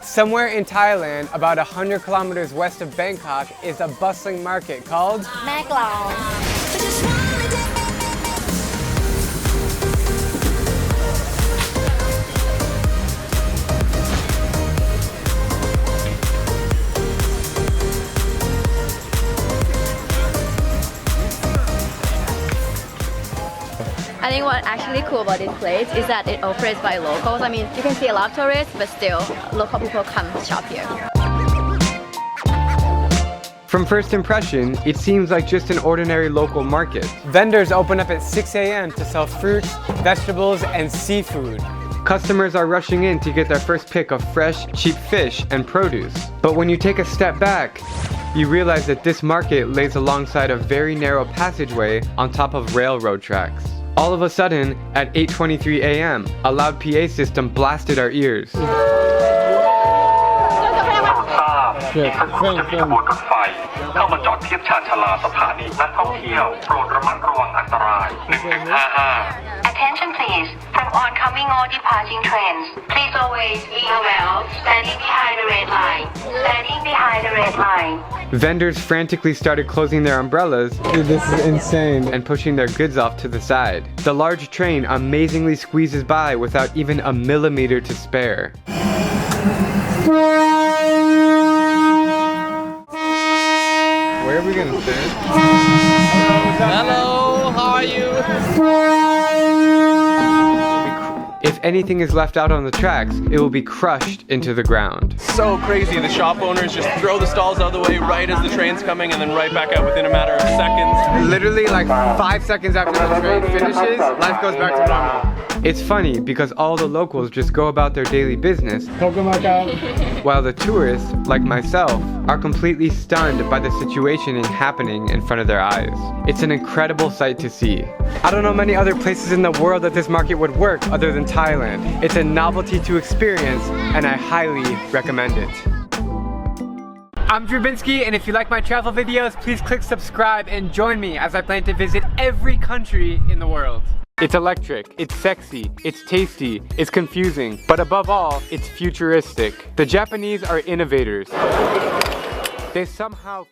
Somewhere in Thailand, about 100 kilometers west of Bangkok, is a bustling market called MAEKLONG. I think what actually cool about this place is that it operates by locals. I mean, you can see a lot of tourists, but still, local people come shop here. From first impression, it seems like just an ordinary local market. Vendors open up at 6 a.m. to sell fruits, vegetables, and seafood. Customers are rushing in to get their first pick of fresh, cheap fish and produce. But when you take a step back, you realize that this market lays alongside a very narrow passageway on top of railroad tracks. All of a sudden, at 8:23 a.m., a loud PA system blasted our ears. เข้ามาจอดเทียบชานชาลาสถานีนักท่องเที่ยวโปรดระมัดระวังอันตราย 1155 Attention please, from oncoming or departing trains, please always be aware of standing behind the red line. Standing behind the red line. Vendors frantically started closing their umbrellas. Dude, this is insane. And pushing their goods off to the side. The large train amazingly squeezes by without even a millimeter to spare. Where are we gonna sit? Hello, how are you? If anything is left out on the tracks, it will be crushed into the ground. So crazy, the shop owners just throw the stalls out of the way right as the train's coming and then right back out within a matter of seconds. Literally like 5 seconds after the train finishes, life goes back to normal. It's funny because all the locals just go about their daily business, while the tourists, like myself, are completely stunned by the situation happening in front of their eyes. It's an incredible sight to see. I don't know many other places in the world that this market would work other than Thailand. It's a novelty to experience, and I highly recommend it. I'm Drewbinsky, and if you like my travel videos, please click subscribe and join me as I plan to visit every country in the world. It's electric, it's sexy, it's tasty, it's confusing, but above all, it's futuristic. The Japanese are innovators. They somehow